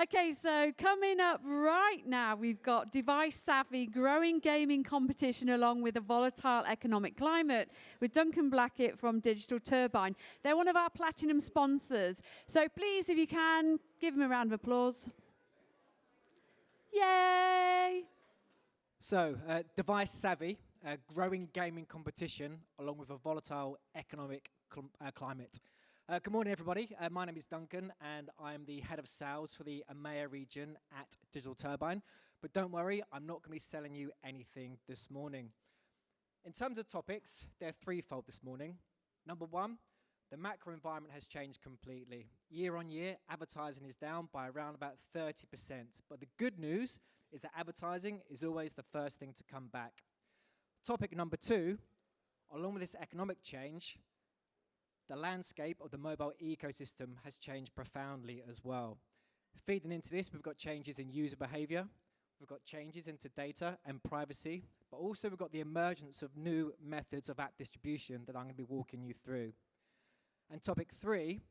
Okay, so coming up right now, we've got device-savvy, growing gaming competition along with a volatile economic climate with Duncan Blackett from Digital Turbine. They're one of our platinum sponsors. So please, if you can, give them a round of applause. Yay! So, device-savvy, growing gaming competition along with a volatile economic climate. Good morning, everybody. My name is Duncan, and I'm the head of sales for the EMEA region at Digital Turbine. But don't worry, I'm not going to be selling you anything this morning. In terms of topics, they're threefold this morning. Number one, the macro environment has changed completely. Year on year, advertising is down by around about 30%. But the good news is that advertising is always the first thing to come back. Topic number two, along with this economic change, the landscape of the mobile ecosystem has changed profoundly as well. Feeding into this, we've got changes in user behavior, we've got changes into data and privacy, but also we've got the emergence of new methods of app distribution that I'm going to be walking you through. And topic three,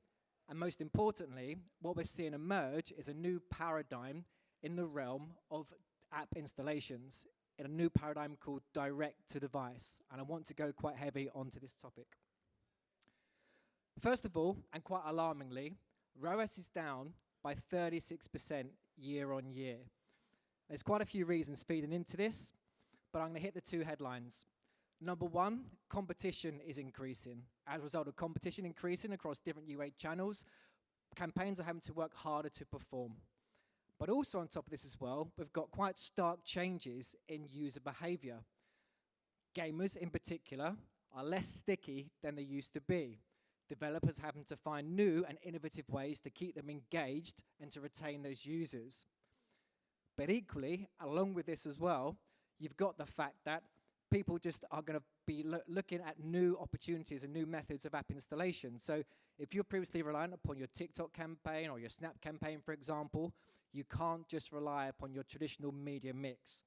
and most importantly, what we're seeing emerge is a new paradigm in the realm of app installations, in a new paradigm called direct-to-device. And I want to go quite heavy onto this topic. First of all, and quite alarmingly, ROAS is down by 36% year on year. There's quite a few reasons feeding into this, but I'm going to hit the two headlines. Number one, competition is increasing. As a result of competition increasing across different UA channels, campaigns are having to work harder to perform. But also on top of this as well, we've got quite stark changes in user behavior. Gamers in particular are less sticky than they used to be. Developers having to find new and innovative ways to keep them engaged and to retain those users. But equally, along with this as well, you've got the fact that people just are going to be looking at new opportunities and new methods of app installation. So if you're previously reliant upon your TikTok campaign or your Snap campaign, for example, you can't just rely upon your traditional media mix.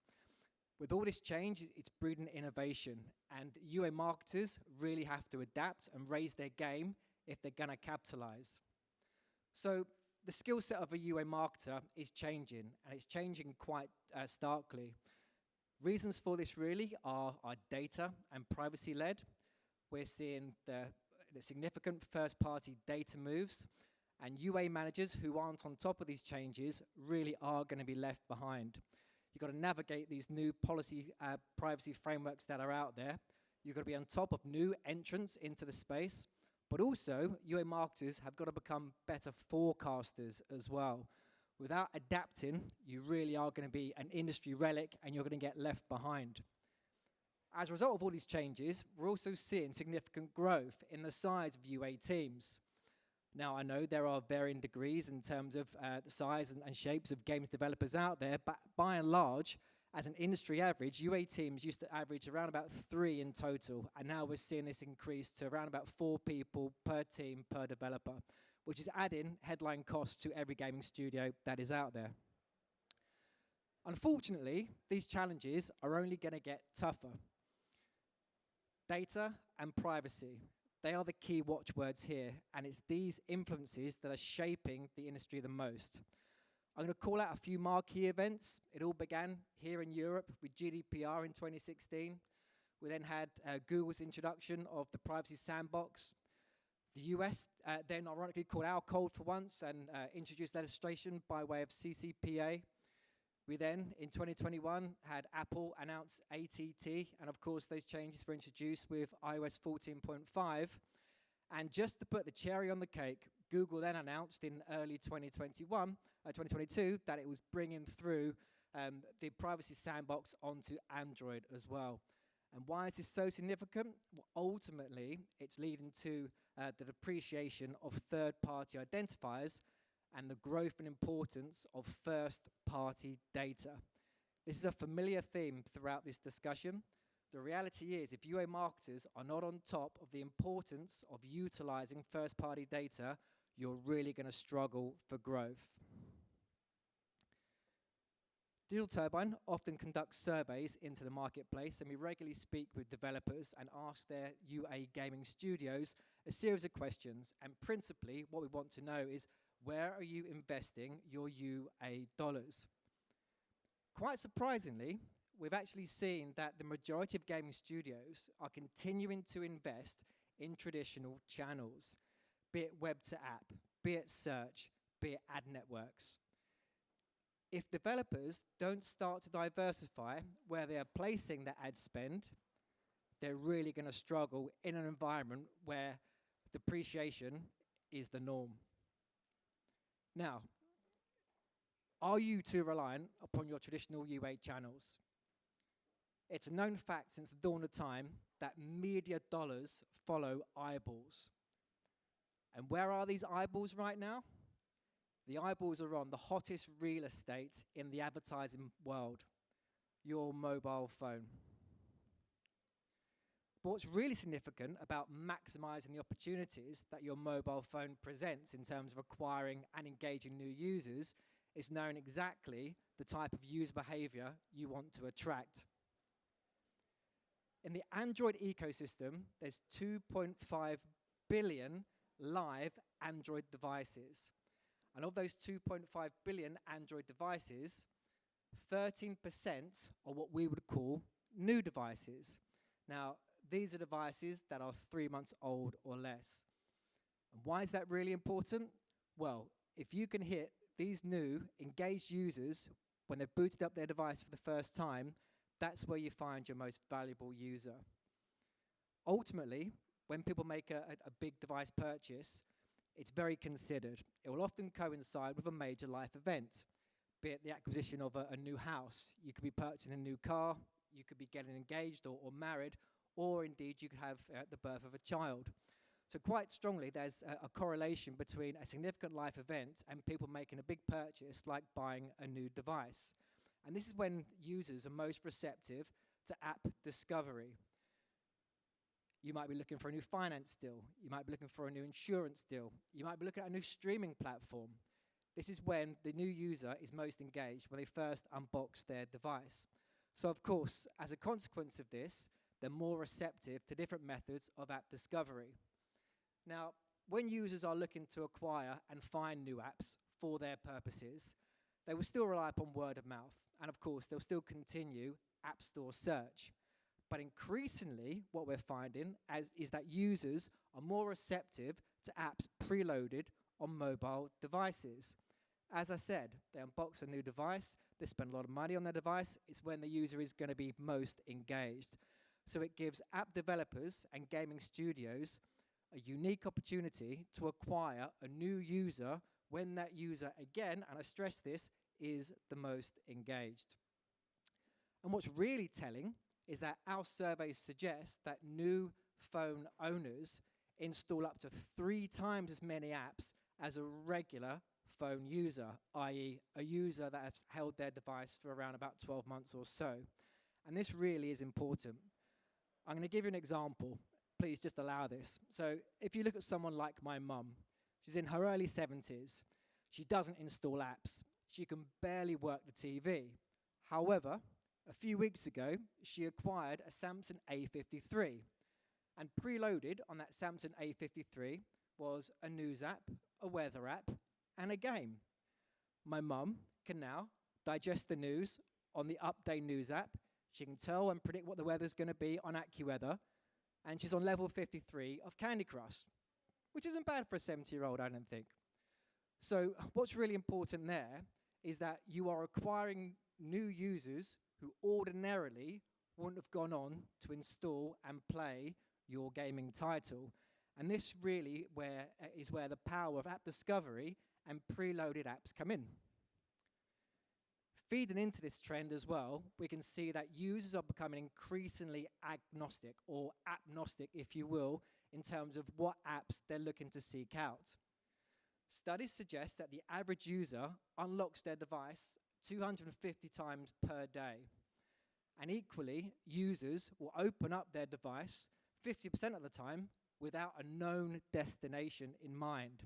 With all this change, it's breeding innovation, and UA marketers really have to adapt and raise their game if they're going to capitalize. So the skill set of a UA marketer is changing, and it's changing quite starkly. Reasons for this really are data and privacy-led. We're seeing the significant first-party data moves, and UA managers who aren't on top of these changes really are going to be left behind. You've got to navigate these new policy privacy frameworks that are out there. You've got to be on top of new entrants into the space, but also UA marketers have got to become better forecasters as well. Without adapting, you really are going to be an industry relic and you're going to get left behind. As a result of all these changes, we're also seeing significant growth in the size of UA teams. Now, I know there are varying degrees in terms of the size and shapes of games developers out there, but by and large, as an industry average, UA teams used to average around about 3 in total, and now we're seeing this increase to around about 4 people per team per developer, which is adding headline costs to every gaming studio that is out there. Unfortunately, these challenges are only going to get tougher. Data and privacy. They are the key watchwords here, and it's these influences that are shaping the industry the most. I'm going to call out a few marquee events. It all began here in Europe with GDPR in 2016. We then had Google's introduction of the privacy sandbox. The US then ironically called our code for once and introduced legislation by way of CCPA. We then, in 2021, had Apple announce ATT, and of course those changes were introduced with iOS 14.5. And just to put the cherry on the cake, Google then announced in early 2022 that it was bringing through the privacy sandbox onto Android as well. And why is this so significant? Well, ultimately, it's leading to the depreciation of third-party identifiers and the growth and importance of first-party data. This is a familiar theme throughout this discussion. The reality is, if UA marketers are not on top of the importance of utilizing first-party data, you're really going to struggle for growth. Digital Turbine often conducts surveys into the marketplace, and we regularly speak with developers and ask their UA gaming studios a series of questions. And principally, what we want to know is, where are you investing your UA dollars? Quite surprisingly, we've actually seen that the majority of gaming studios are continuing to invest in traditional channels, be it web to app, be it search, be it ad networks. If developers don't start to diversify where they are placing their ad spend, they're really going to struggle in an environment where depreciation is the norm. Now, are you too reliant upon your traditional UA channels? It's a known fact since the dawn of time that media dollars follow eyeballs. And where are these eyeballs right now? The eyeballs are on the hottest real estate in the advertising world, your mobile phone. But what's really significant about maximizing the opportunities that your mobile phone presents in terms of acquiring and engaging new users is knowing exactly the type of user behavior you want to attract. In the Android ecosystem, there's 2.5 billion live Android devices. And of those 2.5 billion Android devices, 13% are what we would call new devices. Now, these are devices that are 3 months old or less. And why is that really important? Well, if you can hit these new engaged users when they've booted up their device for the first time, that's where you find your most valuable user. Ultimately, when people make a big device purchase, it's very considered. It will often coincide with a major life event, be it the acquisition of a new house. You could be purchasing a new car, you could be getting engaged or married, or indeed you could have the birth of a child. So quite strongly, there's a correlation between a significant life event and people making a big purchase, like buying a new device. And this is when users are most receptive to app discovery. You might be looking for a new finance deal. You might be looking for a new insurance deal. You might be looking at a new streaming platform. This is when the new user is most engaged, when they first unbox their device. So of course, as a consequence of this, they're more receptive to different methods of app discovery. Now, when users are looking to acquire and find new apps for their purposes, they will still rely upon word of mouth. And of course, they'll still continue App Store search. But increasingly, what we're finding is that users are more receptive to apps preloaded on mobile devices. As I said, they unbox a new device, they spend a lot of money on their device, it's when the user is going to be most engaged. So it gives app developers and gaming studios a unique opportunity to acquire a new user when that user, again, and I stress this, is the most engaged. And what's really telling is that our surveys suggest that new phone owners install up to 3 times as many apps as a regular phone user, i.e. a user that has held their device for around about 12 months or so. And this really is important. I'm going to give you an example. Please just allow this. So if you look at someone like my mum, she's in her early 70s. She doesn't install apps. She can barely work the TV. However, a few weeks ago, she acquired a Samsung A53. And preloaded on that Samsung A53 was a news app, a weather app, and a game. My mum can now digest the news on the Update News app. She can tell and predict what the weather's going to be on AccuWeather. And she's on level 53 of Candy Crush, which isn't bad for a 70-year-old, I don't think. So what's really important there is that you are acquiring new users who ordinarily wouldn't have gone on to install and play your gaming title. And this really is where the power of app discovery and preloaded apps come in. Feeding into this trend as well, we can see that users are becoming increasingly agnostic, or appnostic, if you will, in terms of what apps they're looking to seek out. Studies suggest that the average user unlocks their device 250 times per day. And equally, users will open up their device 50% of the time without a known destination in mind.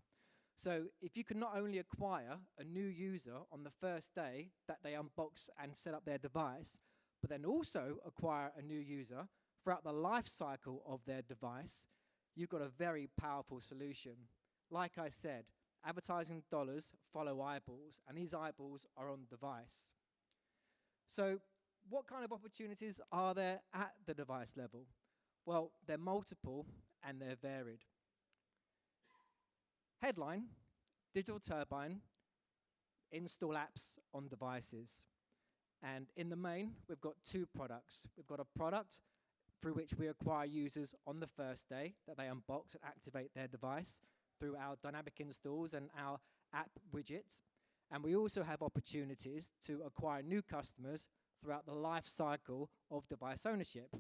So if you can not only acquire a new user on the first day that they unbox and set up their device, but then also acquire a new user throughout the life cycle of their device, you've got a very powerful solution. Like I said, advertising dollars follow eyeballs, and these eyeballs are on device. So what kind of opportunities are there at the device level? Well, they're multiple and they're varied. Headline, Digital Turbine install apps on devices. And in the main, we've got two products. We've got a product through which we acquire users on the first day that they unbox and activate their device through our dynamic installs and our app widgets. And we also have opportunities to acquire new customers throughout the life cycle of device ownership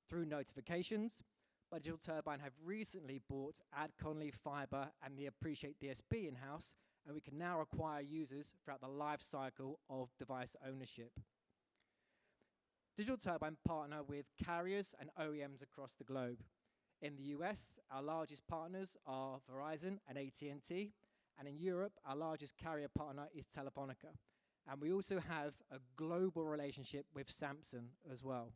through notifications. But Digital Turbine have recently bought AdConley, Fiber, and the Appreciate DSP in-house, and we can now acquire users throughout the life cycle of device ownership. Digital Turbine partner with carriers and OEMs across the globe. In the US, our largest partners are Verizon and AT&T, and in Europe, our largest carrier partner is Telefonica. And we also have a global relationship with Samsung as well.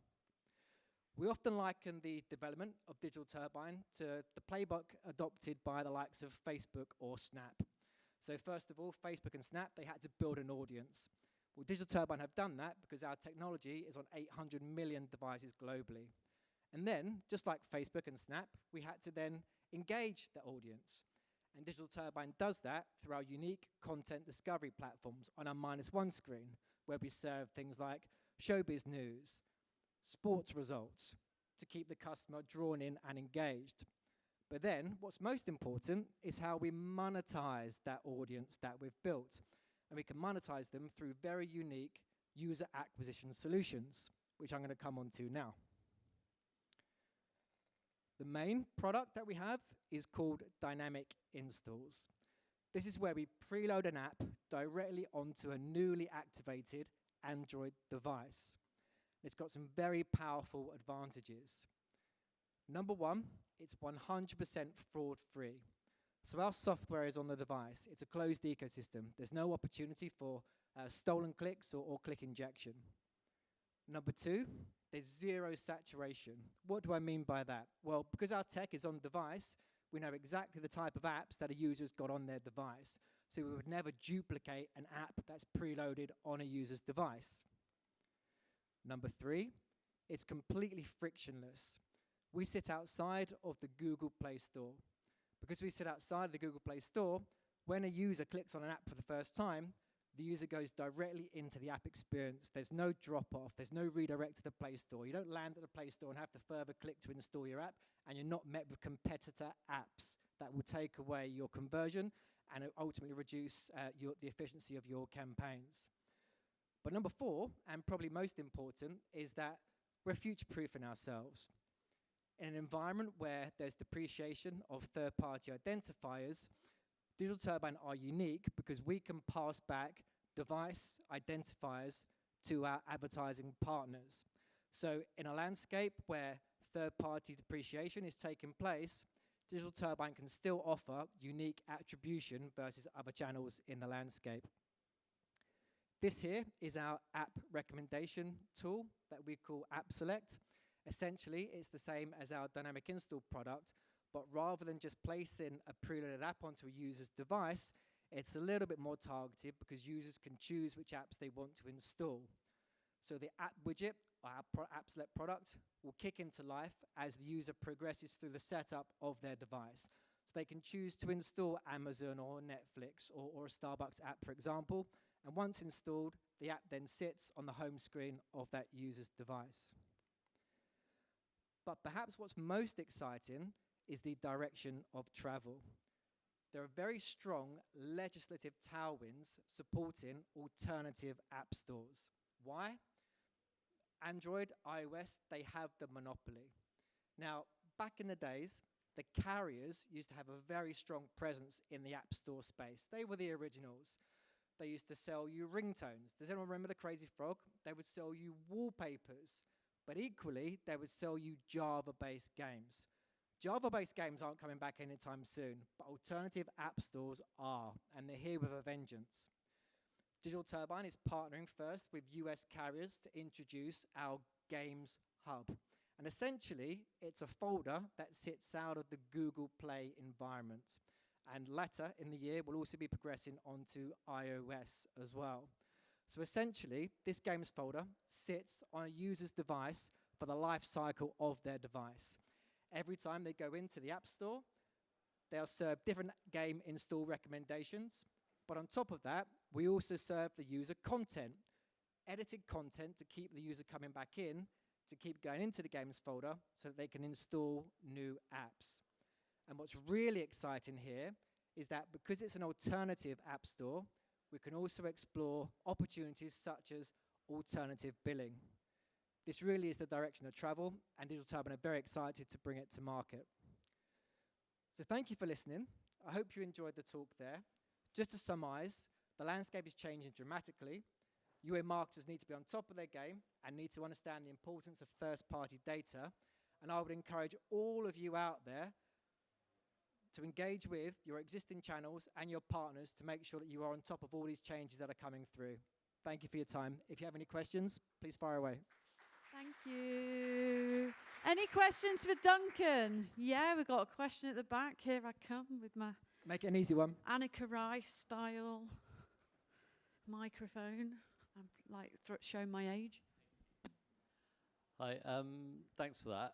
We often liken the development of Digital Turbine to the playbook adopted by the likes of Facebook or Snap. So first of all, Facebook and Snap, they had to build an audience. Well, Digital Turbine have done that because our technology is on 800 million devices globally. And then, just like Facebook and Snap, we had to then engage the audience. And Digital Turbine does that through our unique content discovery platforms on our -1 screen, where we serve things like showbiz news, sports results, to keep the customer drawn in and engaged. But then, what's most important is how we monetize that audience that we've built. And we can monetize them through very unique user acquisition solutions, which I'm going to come on to now. The main product that we have is called Dynamic Installs. This is where we preload an app directly onto a newly activated Android device. It's got some very powerful advantages. Number one, it's 100% fraud-free. So our software is on the device. It's a closed ecosystem. There's no opportunity for stolen clicks or click injection. Number two, there's zero saturation. What do I mean by that? Well, because our tech is on device, we know exactly the type of apps that a user's got on their device. So we would never duplicate an app that's preloaded on a user's device. Number three, it's completely frictionless. We sit outside of the Google Play Store. Because we sit outside of the Google Play Store, when a user clicks on an app for the first time, the user goes directly into the app experience. There's no drop-off. There's no redirect to the Play Store. You don't land at the Play Store and have to further click to install your app, and you're not met with competitor apps that will take away your conversion and ultimately reduce the efficiency of your campaigns. But number four, and probably most important, is that we're future-proofing ourselves. In an environment where there's depreciation of third-party identifiers, Digital Turbine are unique because we can pass back device identifiers to our advertising partners. So in a landscape where third-party depreciation is taking place, Digital Turbine can still offer unique attribution versus other channels in the landscape. This here is our app recommendation tool that we call App Select. Essentially, it's the same as our dynamic install product, but rather than just placing a preloaded app onto a user's device, it's a little bit more targeted because users can choose which apps they want to install. So the app widget, or our App Select product, will kick into life as the user progresses through the setup of their device. So they can choose to install Amazon or Netflix or a Starbucks app, for example, and once installed, the app then sits on the home screen of that user's device. But perhaps what's most exciting is the direction of travel. There are very strong legislative tailwinds supporting alternative app stores. Why? Android, iOS, they have the monopoly. Now, back in the days, the carriers used to have a very strong presence in the app store space. They were the originals. They used to sell you ringtones. Does anyone remember the Crazy Frog? They would sell you wallpapers. But equally, they would sell you Java-based games. Java-based games aren't coming back anytime soon, but alternative app stores are, and they're here with a vengeance. Digital Turbine is partnering first with US carriers to introduce our Games Hub. And essentially, it's a folder that sits out of the Google Play environment. and later in the year, we'll also be progressing onto iOS as well. So essentially, this games folder sits on a user's device for the life cycle of their device. Every time they go into the App Store, they'll serve different game install recommendations. But on top of that, we also serve the user content, edited content to keep the user coming back in, to keep going into the games folder so that they can install new apps. And what's really exciting here is that because it's an alternative app store, we can also explore opportunities such as alternative billing. This really is the direction of travel, and Digital Turbine are very excited to bring it to market. So thank you for listening. I hope you enjoyed the talk there. Just to summarize, the landscape is changing dramatically. UA marketers need to be on top of their game and need to understand the importance of first-party data. And I would encourage all of you out there to engage with your existing channels and your partners to make sure that you are on top of all these changes that are coming through. Thank you for your time. If you have any questions, please fire away. Thank you. Any questions for Duncan? Yeah, we've got a question at the back. Here I come with my Make it an easy one. Annika Rice style microphone. I'm like showing my age. Hi, thanks for that.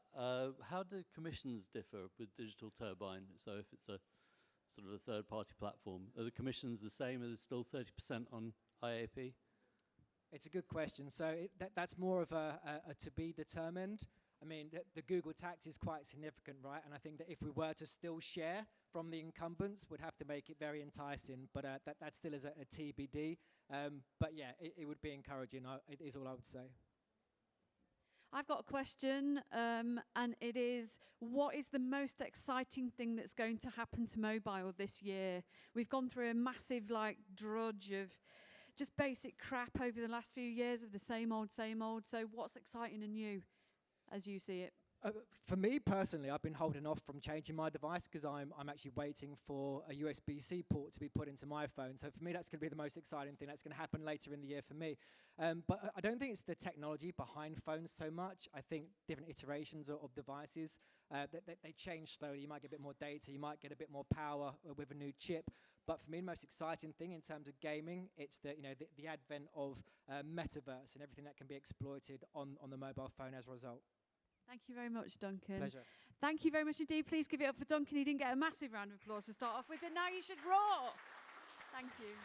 How do commissions differ with Digital Turbine? So if it's a sort of a third-party platform, are the commissions the same? Are they still 30% on IAP? It's a good question. So that's more of a to be determined. I mean, the Google tax is quite significant, right? And I think that if we were to still share from the incumbents, we'd have to make it very enticing. But that still is a TBD. But yeah, it would be encouraging, it is all I would say. I've got a question, and it is, what is the most exciting thing that's going to happen to mobile this year? We've gone through a massive drudge of just basic crap over the last few years of the same old, same old. So what's exciting and new as you see it? For me personally, I've been holding off from changing my device because I'm actually waiting for a USB-C port to be put into my phone. So for me, that's going to be the most exciting thing. That's going to happen later in the year for me. But I don't think it's the technology behind phones so much. I think different iterations of devices, they change slowly. You might get a bit more data. You might get a bit more power with a new chip. But for me, the most exciting thing in terms of gaming, it's the advent of metaverse and everything that can be exploited on the mobile phone as a result. Thank you very much, Duncan. Pleasure. Thank you very much indeed. Please give it up for Duncan. He didn't get a massive round of applause to start off with, but now you should roar. Thank you.